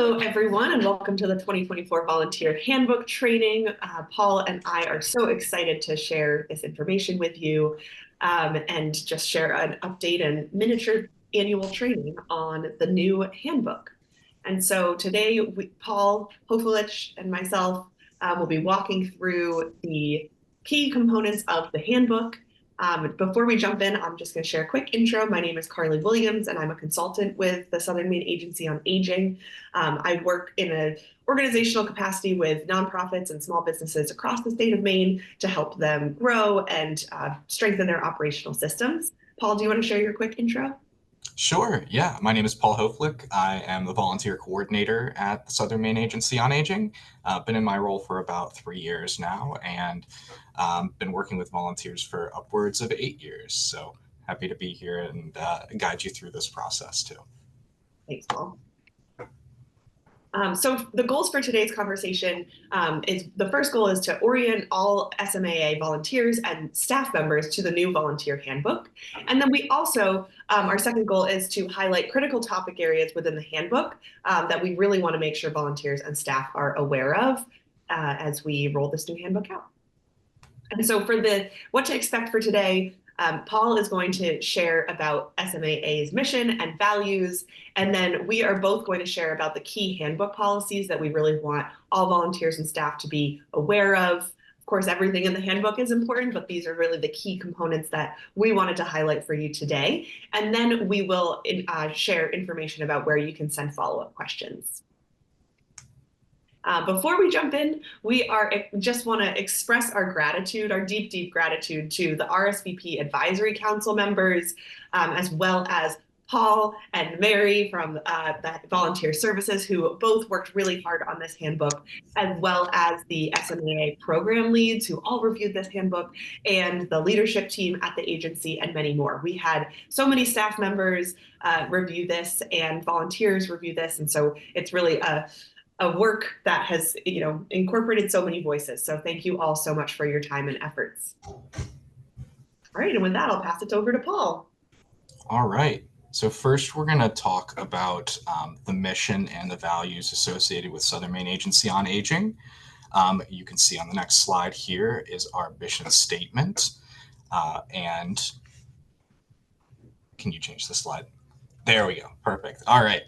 Hello, everyone, and welcome to the 2024 Volunteer Handbook training. Paul and I are so excited to share this information with you and just share an update and miniature annual training on the new handbook. And so today, Paul Hofelich and myself will be walking through the key components of the handbook. Before we jump in, I'm just going to share a quick intro. My name is Carly Williams, and I'm a consultant with the Southern Maine Agency on Aging. I work in an organizational capacity with nonprofits and small businesses across the state of Maine to help them grow and strengthen their operational systems. Paul, do you want to share your quick intro? Sure, yeah. My name is Paul Hoflick. I am the volunteer coordinator at the Southern Maine Agency on Aging. Been in my role for about 3 years now and been working with volunteers for upwards of 8 years. So happy to be here and guide you through this process too. Thanks, Paul. So the goals for today's conversation is the first goal is to orient all SMAA volunteers and staff members to the new volunteer handbook. And then we also, our second goal is to highlight critical topic areas within the handbook that we really want to make sure volunteers and staff are aware of as we roll this new handbook out. And so for what to expect for today, Paul is going to share about SMAA's mission and values, and then we are both going to share about the key handbook policies that we really want all volunteers and staff to be aware of. Of course, everything in the handbook is important, but these are really the key components that we wanted to highlight for you today. And then we will share information about where you can send follow-up questions. Before we jump in, we just want to express our gratitude, our deep, deep gratitude to the RSVP Advisory Council members, as well as Paul and Mary from the Volunteer Services, who both worked really hard on this handbook, as well as the SMAA program leads who all reviewed this handbook, and the leadership team at the agency, and many more. We had so many staff members review this and volunteers review this, and so it's really a work that has, incorporated so many voices. So thank you all so much for your time and efforts. All right, and with that, I'll pass it over to Paul. All right. So first, we're going to talk about the mission and the values associated with Southern Maine Agency on Aging. You can see on the next slide here is our mission statement. And can you change the slide? There we go. Perfect. All right.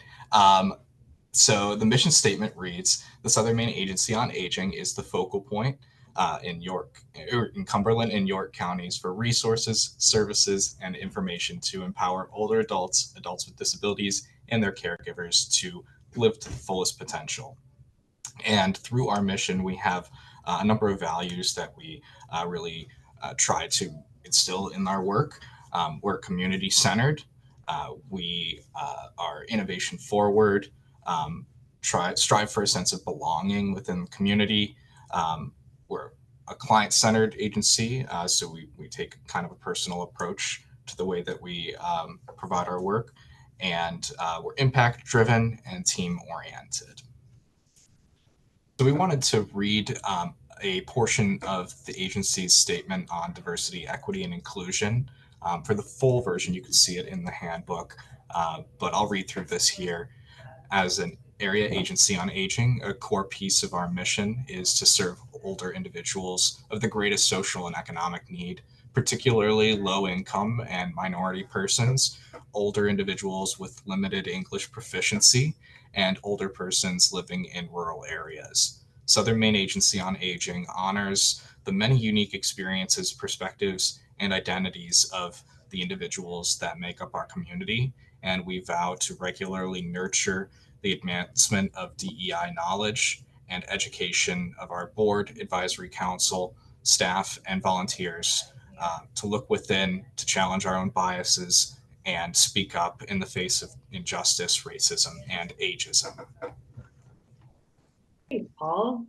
So the mission statement reads, the Southern Maine Agency on Aging is the focal point in Cumberland and York counties for resources, services, and information to empower older adults, adults with disabilities, and their caregivers to live to the fullest potential. And through our mission, we have a number of values that we really try to instill in our work. We're community-centered. We are innovation forward. Strive for a sense of belonging within the community. We're a client-centered agency, so we take kind of a personal approach to the way that we provide our work, and we're impact-driven and team-oriented. So we wanted to read a portion of the agency's statement on diversity, equity, and inclusion. For the full version, you can see it in the handbook, but I'll read through this here. As an area agency on aging, a core piece of our mission is to serve older individuals of the greatest social and economic need, particularly low income and minority persons, older individuals with limited English proficiency, and older persons living in rural areas. Southern Maine Agency on Aging honors the many unique experiences, perspectives, and identities of the individuals that make up our community, and we vow to regularly nurture the advancement of DEI knowledge and education of our board, advisory council, staff, and volunteers to look within, to challenge our own biases, and speak up in the face of injustice, racism, and ageism. Thanks, Paul.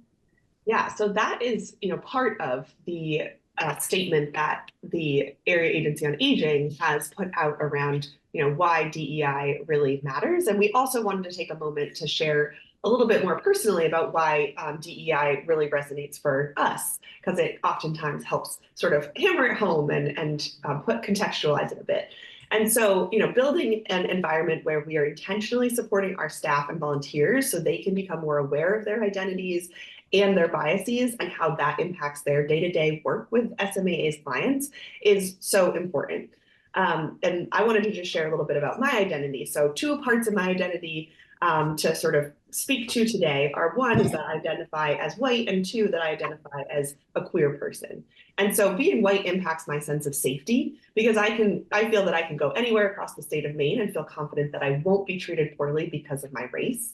Yeah, so that is, part of the statement that the Area Agency on Aging has put out around, why DEI really matters. And we also wanted to take a moment to share a little bit more personally about why DEI really resonates for us, because it oftentimes helps sort of hammer it home and contextualize it a bit. And so, building an environment where we are intentionally supporting our staff and volunteers so they can become more aware of their identities and their biases and how that impacts their day-to-day work with SMAA's clients is so important. And I wanted to just share a little bit about my identity. So two parts of my identity to sort of speak to today are: one is that I identify as white, and two, that I identify as a queer person. And so being white impacts my sense of safety because I feel that I can go anywhere across the state of Maine and feel confident that I won't be treated poorly because of my race.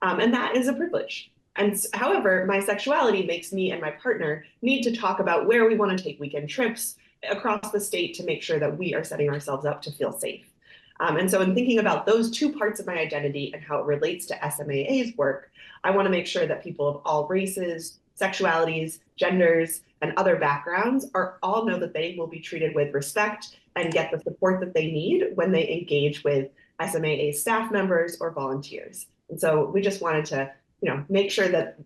And that is a privilege. And however, my sexuality makes me and my partner need to talk about where we want to take weekend trips across the state to make sure that we are setting ourselves up to feel safe. And so in thinking about those two parts of my identity and how it relates to SMAA's work, I want to make sure that people of all races, sexualities, genders, and other backgrounds all know that they will be treated with respect and get the support that they need when they engage with SMAA staff members or volunteers. And so we just wanted to, make sure that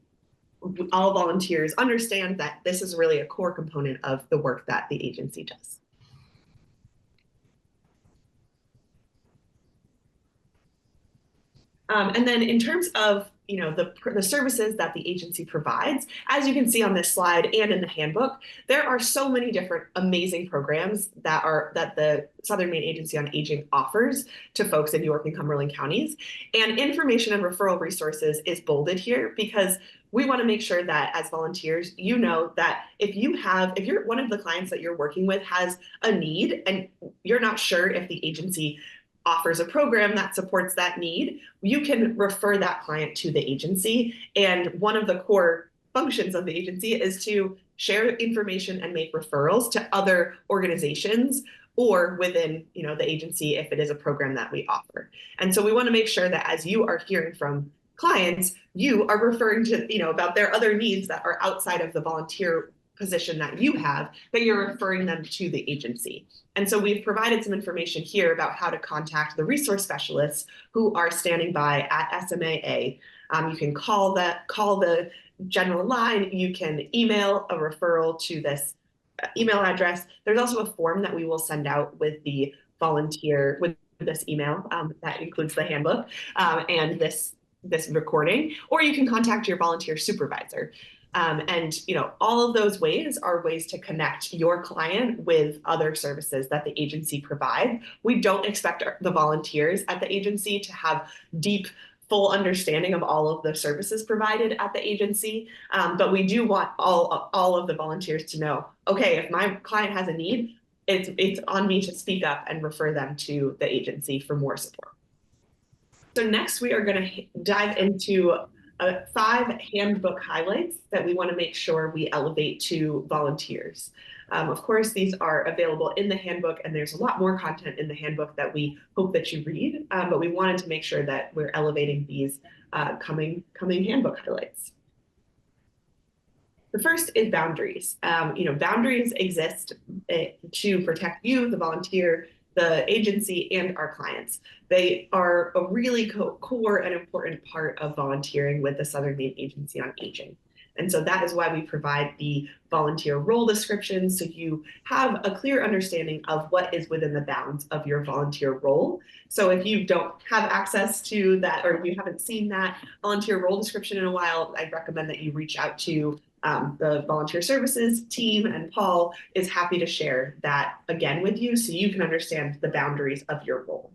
all volunteers understand that this is really a core component of the work that the agency does. And then in terms of the services that the agency provides, as you can see on this slide and in the handbook, there are so many different amazing programs that the Southern Maine Agency on Aging offers to folks in York and Cumberland counties. And information and referral resources is bolded here because we want to make sure that as volunteers, that if one of the clients that you're working with has a need and you're not sure if the agency offers a program that supports that need, you can refer that client to the agency. And one of the core functions of the agency is to share information and make referrals to other organizations or within the agency if it is a program that we offer. And so we want to make sure that as you are hearing from clients, you are referring to about their other needs that are outside of the volunteer position that you have, that you're referring them to the agency. And so we've provided some information here about how to contact the resource specialists who are standing by at SMAA. You can call the general line. You can email a referral to this email address. There's also a form that we will send out with the volunteer with this email that includes the handbook and this recording, or you can contact your volunteer supervisor. And all of those ways are ways to connect your client with other services that the agency provide. We don't expect the volunteers at the agency to have deep, full understanding of all of the services provided at the agency, but we do want all of the volunteers to know, okay, if my client has a need, it's on me to speak up and refer them to the agency for more support. So next, we are going to dive into 5 handbook highlights that we want to make sure we elevate to volunteers. Of course, these are available in the handbook, and there's a lot more content in the handbook that we hope that you read, but we wanted to make sure that we're elevating these coming handbook highlights. The first is boundaries. Boundaries exist to protect you, the volunteer, the agency, and our clients. They are a really core and important part of volunteering with the Southern Maine Agency on Aging. And so that is why we provide the volunteer role descriptions, so you have a clear understanding of what is within the bounds of your volunteer role. So if you don't have access to that, or if you haven't seen that volunteer role description in a while, I'd recommend that you reach out to the volunteer services team, and Paul is happy to share that again with you so you can understand the boundaries of your role.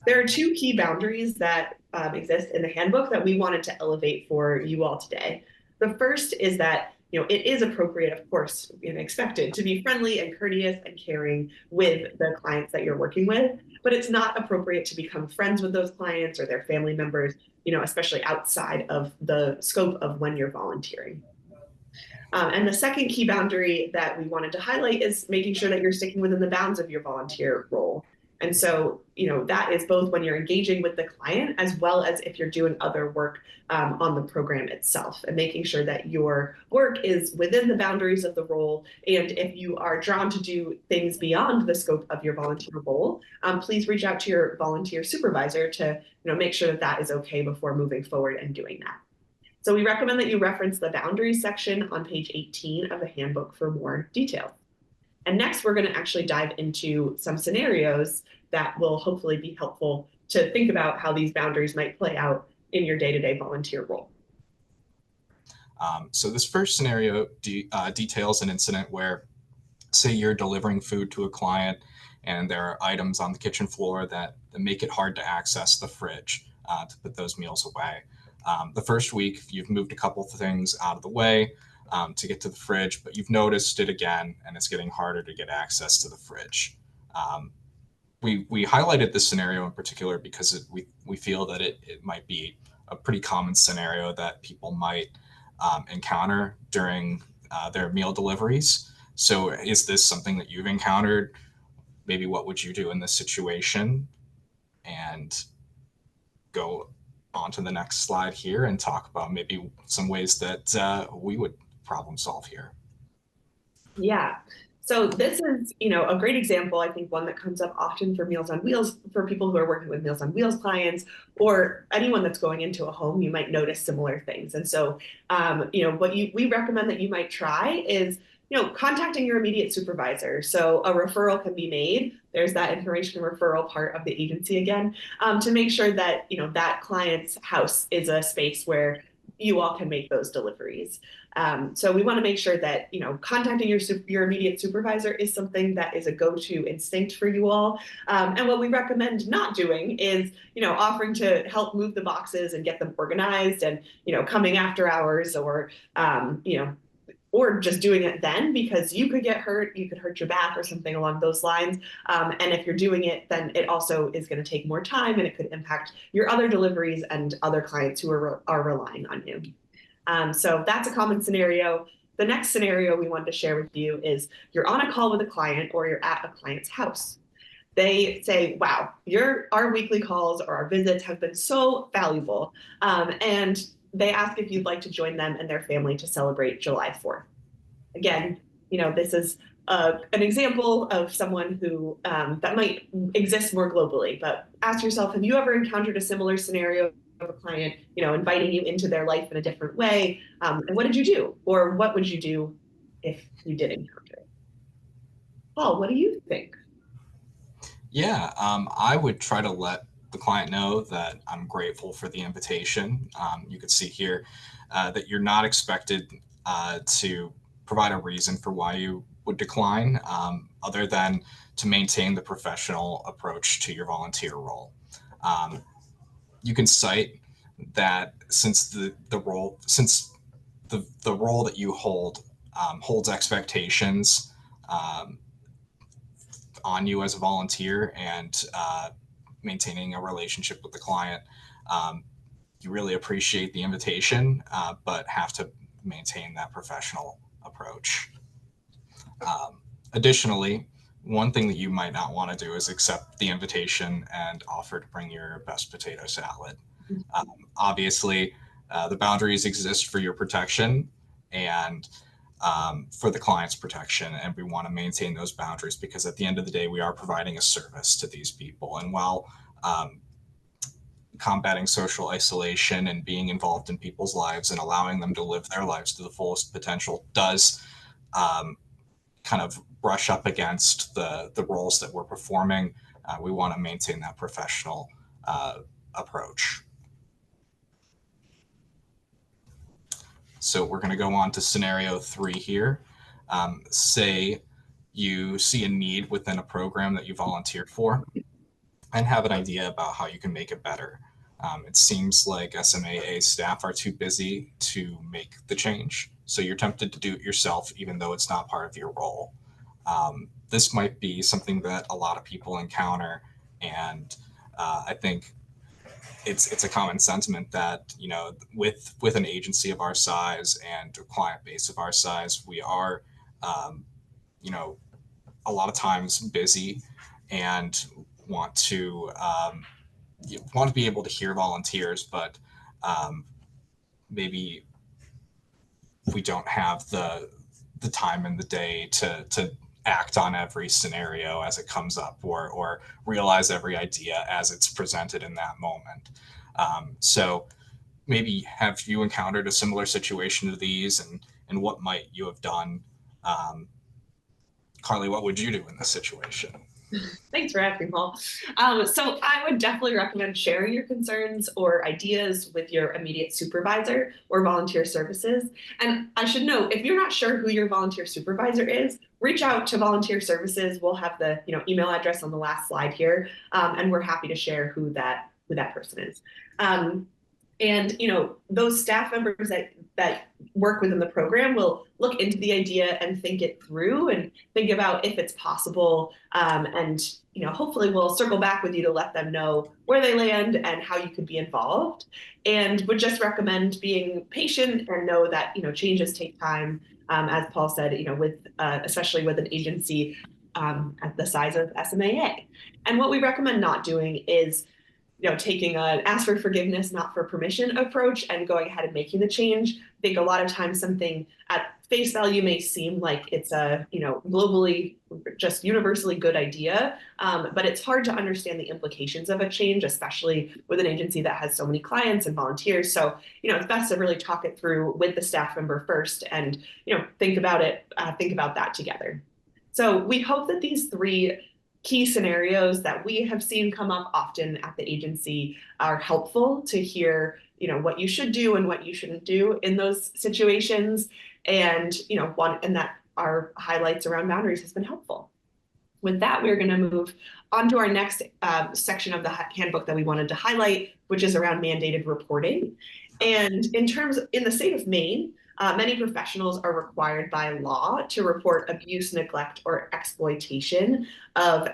There are 2 key boundaries that exist in the handbook that we wanted to elevate for you all today. The first is that it is appropriate, of course, and expected to be friendly and courteous and caring with the clients that you're working with, but it's not appropriate to become friends with those clients or their family members, especially outside of the scope of when you're volunteering. And the second key boundary that we wanted to highlight is making sure that you're sticking within the bounds of your volunteer role. And so, that is both when you're engaging with the client as well as if you're doing other work on the program itself, and making sure that your work is within the boundaries of the role. And if you are drawn to do things beyond the scope of your volunteer role, please reach out to your volunteer supervisor to make sure that that is okay before moving forward and doing that. So we recommend that you reference the boundaries section on page 18 of the handbook for more details. And next, we're going to actually dive into some scenarios that will hopefully be helpful to think about how these boundaries might play out in your day-to-day volunteer role. So this first scenario details an incident where, say you're delivering food to a client and there are items on the kitchen floor that make it hard to access the fridge to put those meals away. The first week, you've moved a couple of things out of the way to get to the fridge, but you've noticed it again, and it's getting harder to get access to the fridge. Um, we highlighted this scenario in particular because we feel that it might be a pretty common scenario that people might encounter during their meal deliveries. So is this something that you've encountered? Maybe what would you do in this situation? And go on to the next slide here and talk about maybe some ways that we would problem solve here. Yeah. So this is, a great example, I think one that comes up often for Meals on Wheels, for people who are working with Meals on Wheels clients, or anyone that's going into a home, you might notice similar things. And so, what we recommend that you might try is, contacting your immediate supervisor. So a referral can be made. There's that information referral part of the agency again, to make sure that, that client's house is a space where you all can make those deliveries. So we want to make sure that, contacting your immediate supervisor is something that is a go-to instinct for you all. And what we recommend not doing is, offering to help move the boxes and get them organized and, coming after hours or just doing it then, because you could get hurt, you could hurt your back or something along those lines. And if you're doing it, then it also is going to take more time and it could impact your other deliveries and other clients who are relying on you. So that's a common scenario. The next scenario we wanted to share with you is you're on a call with a client or you're at a client's house. They say, wow, our weekly calls or our visits have been so valuable. And they ask if you'd like to join them and their family to celebrate July 4th. Again, this is an example of someone who that might exist more globally, but ask yourself, have you ever encountered a similar scenario of a client, inviting you into their life in a different way? And what did you do? Or what would you do if you did encounter it? Paul, what do you think? Yeah, I would try to let the client know that I'm grateful for the invitation. You can see here that you're not expected to provide a reason for why you would decline, other than to maintain the professional approach to your volunteer role. You can cite that since the role that you hold holds expectations on you as a volunteer and maintaining a relationship with the client. You really appreciate the invitation, but have to maintain that professional approach. Additionally, one thing that you might not want to do is accept the invitation and offer to bring your best potato salad. Obviously, the boundaries exist for your protection and for the client's protection, and we want to maintain those boundaries because at the end of the day, we are providing a service to these people. And while combating social isolation and being involved in people's lives and allowing them to live their lives to the fullest potential does kind of brush up against the roles that we're performing, we want to maintain that professional approach. So we're going to go on to scenario 3 here. Say you see a need within a program that you volunteered for and have an idea about how you can make it better. It seems like SMAA staff are too busy to make the change, so you're tempted to do it yourself even though it's not part of your role. This might be something that a lot of people encounter, and I think it's a common sentiment that with an agency of our size and a client base of our size, we are a lot of times busy and want to be able to hear volunteers, but maybe we don't have the time in the day to act on every scenario as it comes up or realize every idea as it's presented in that moment. So maybe have you encountered a similar situation to these, and what might you have done? Carly, what would you do in this situation? Thanks for asking, Paul. So I would definitely recommend sharing your concerns or ideas with your immediate supervisor or volunteer services. And I should note, if you're not sure who your volunteer supervisor is, reach out to volunteer services. We'll have the email address on the last slide here, and we're happy to share who that person is. Um, and those staff members that work within the program will look into the idea and think it through and think about if it's possible, and hopefully we'll circle back with you to let them know where they land and how you could be involved, and would just recommend being patient and know that changes take time, as Paul said, with especially with an agency at the size of SMAA. And what we recommend not doing is taking an ask for forgiveness, not for permission approach and going ahead and making the change. I think a lot of times something at face value may seem like it's a, globally, just universally good idea, but it's hard to understand the implications of a change, especially with an agency that has so many clients and volunteers. So, it's best to really talk it through with the staff member first and, think about that together. So we hope that these three key scenarios that we have seen come up often at the agency are helpful to hear, what you should do and what you shouldn't do in those situations. And, and that our highlights around boundaries has been helpful. With that, we're going to move on to our next section of the handbook that we wanted to highlight, which is around mandated reporting. And in the state of Maine, many professionals are required by law to report abuse, neglect, or exploitation of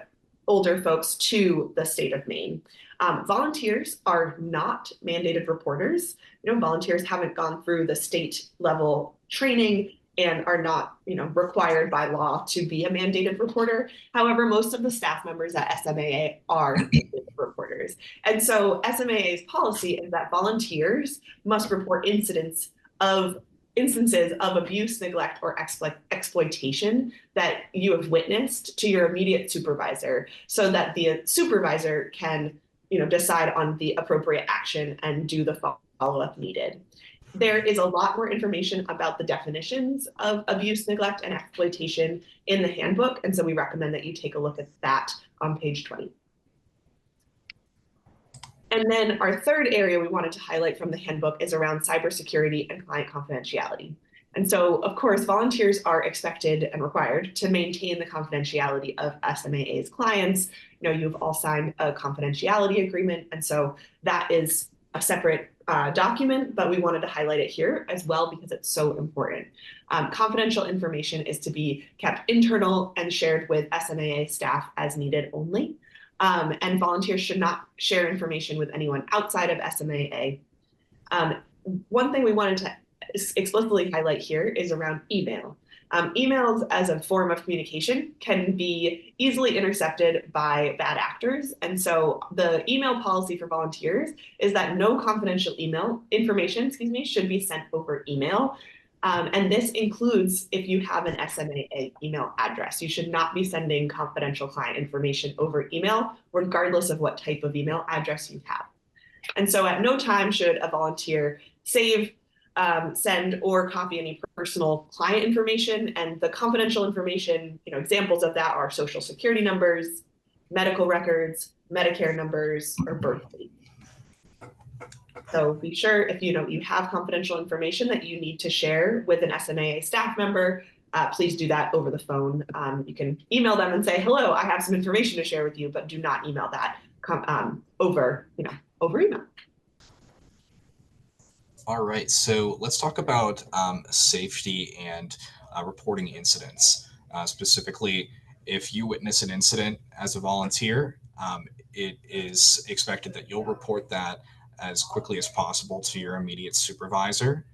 older folks to the state of Maine. Volunteers are not mandated reporters. Volunteers haven't gone through the state level training and are not, required by law to be a mandated reporter. However, most of the staff members at SMAA are mandated reporters. And so SMAA's policy is that volunteers must report instances of abuse, neglect, or exploitation that you have witnessed to your immediate supervisor, so that the supervisor can, decide on the appropriate action and do the follow-up needed. There is a lot more information about the definitions of abuse, neglect, and exploitation in the handbook, and so we recommend that you take a look at that on page 20. And then our third area we wanted to highlight from the handbook is around cybersecurity and client confidentiality. And so, of course, volunteers are expected and required to maintain the confidentiality of SMAA's clients. You've all signed a confidentiality agreement, and so that is a separate document, but we wanted to highlight it here as well because it's so important. Confidential information is to be kept internal and shared with SMAA staff as needed only. And volunteers should not share information with anyone outside of SMAA. One thing we wanted to explicitly highlight here is around email. Emails as a form of communication can be easily intercepted by bad actors. And so the email policy for volunteers is that no confidential email information, should be sent over email. And this includes if you have an SMAA email address. You should not be sending confidential client information over email, regardless of what type of email address you have. And so at no time should a volunteer save, send, or copy any personal client information. And the confidential information, examples of that are social security numbers, medical records, Medicare numbers, or birth dates. So be sure if you have confidential information that you need to share with an SMAA staff member, please do that over the phone. You can email them and say, hello, I have some information to share with you, but do not email that over email. All right, so let's talk about safety and reporting incidents. Specifically, if you witness an incident as a volunteer, it is expected that you'll report that as quickly as possible to your immediate supervisor.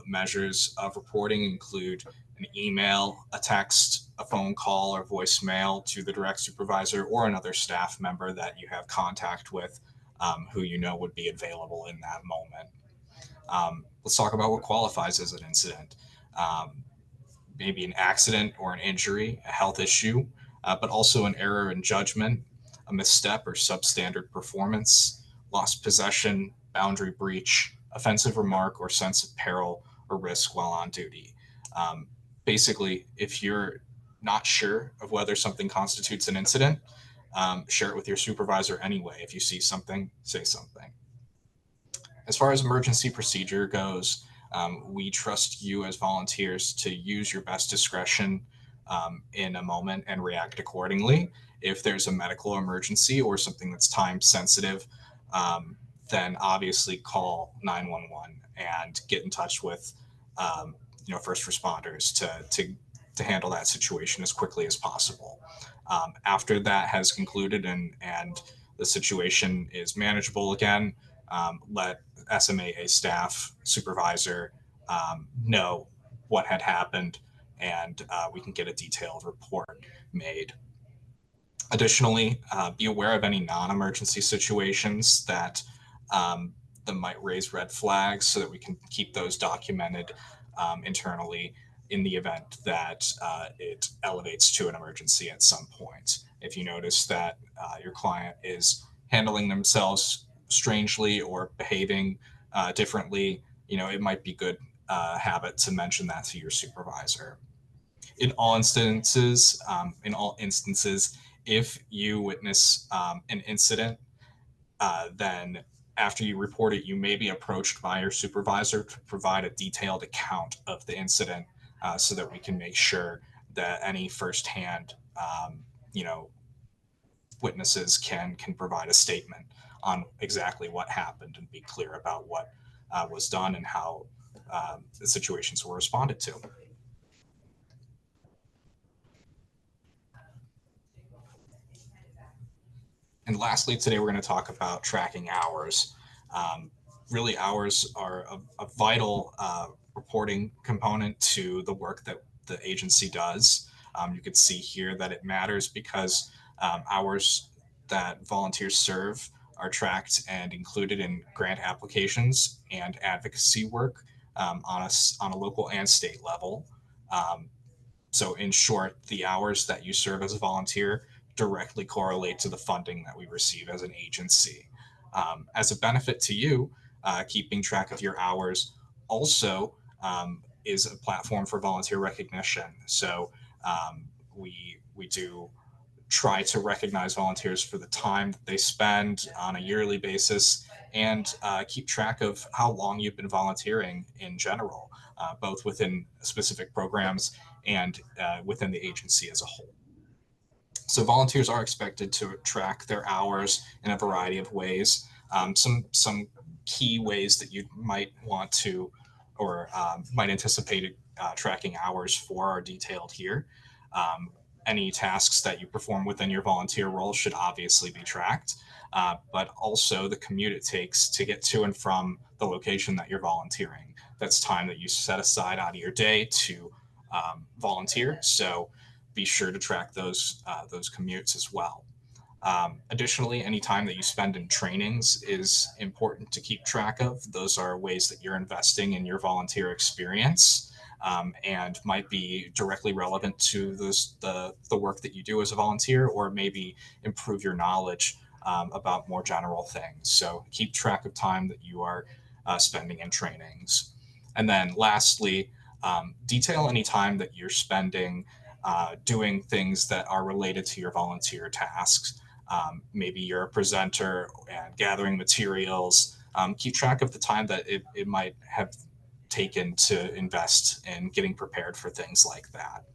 Measures of reporting include an email, a text, a phone call, or voicemail to the direct supervisor or another staff member that you have contact with, who would be available in that moment. Let's talk about what qualifies as an incident. Maybe an accident or an injury, a health issue, but also an error in judgment, a misstep or substandard performance, lost possession, boundary breach, offensive remark, or sense of peril or risk while on duty. Basically, if you're not sure of whether something constitutes an incident, share it with your supervisor anyway. If you see something, say something. As far as emergency procedure goes, we trust you as volunteers to use your best discretion in a moment and react accordingly. If there's a medical emergency or something that's time sensitive, then obviously call 911 and get in touch with first responders to handle that situation as quickly as possible. After that has concluded and the situation is manageable again, let SMAA staff supervisor know what had happened, and we can get a detailed report made. Additionally, be aware of any non-emergency situations that might raise red flags so that we can keep those documented internally in the event that it elevates to an emergency at some point. If you notice that your client is handling themselves strangely or behaving differently, it might be good habit to mention that to your supervisor. In all instances, if you witness an incident, then after you report it, you may be approached by your supervisor to provide a detailed account of the incident so that we can make sure that any firsthand, witnesses can provide a statement on exactly what happened and be clear about what was done and how the situations were responded to. And lastly, today we're going to talk about tracking hours. Really, hours are a vital reporting component to the work that the agency does. You can see here that it matters because hours that volunteers serve are tracked and included in grant applications and advocacy work on a local and state level. So in short, the hours that you serve as a volunteer directly correlate to the funding that we receive as an agency. As a benefit to you, keeping track of your hours also is a platform for volunteer recognition. So we do try to recognize volunteers for the time that they spend on a yearly basis and keep track of how long you've been volunteering in general, both within specific programs and within the agency as a whole. So volunteers are expected to track their hours in a variety of ways. Some key ways that you might want to or might anticipate tracking hours for are detailed here. Any tasks that you perform within your volunteer role should obviously be tracked, but also the commute it takes to get to and from the location that you're volunteering. That's time that you set aside out of your day to volunteer. So be sure to track those commutes as well. Additionally, any time that you spend in trainings is important to keep track of. Those are ways that you're investing in your volunteer experience. And might be directly relevant to the work that you do as a volunteer, or maybe improve your knowledge about more general things. So keep track of time that you are spending in trainings. And then lastly, detail any time that you're spending doing things that are related to your volunteer tasks. Maybe you're a presenter and gathering materials. Keep track of the time that it might have taken to invest in getting prepared for things like that.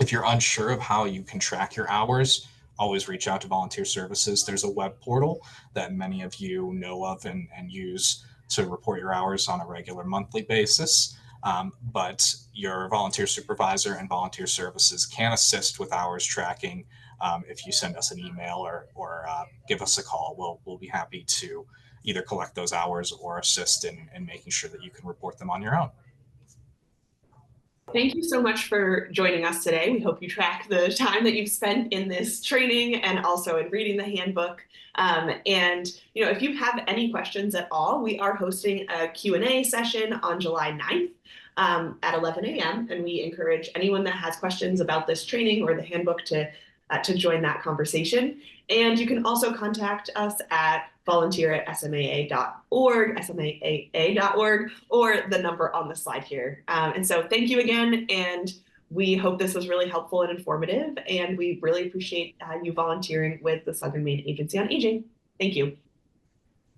If you're unsure of how you can track your hours, always reach out to Volunteer Services. There's a web portal that many of you know of and use to report your hours on a regular monthly basis. But your volunteer supervisor and Volunteer Services can assist with hours tracking. If you send us an email or give us a call, we'll be happy to either collect those hours or assist in making sure that you can report them on your own. Thank you so much for joining us today. We hope you track the time that you've spent in this training and also in reading the handbook. And if you have any questions at all, we are hosting a Q&A session on July 9th at 11 a.m. And we encourage anyone that has questions about this training or the handbook to join that conversation. And you can also contact us at volunteer@smaa.org, smaa.org, or the number on the slide here. And so thank you again, and We hope this was really helpful and informative, and we really appreciate you volunteering with the Southern Maine Agency on Aging. Thank you.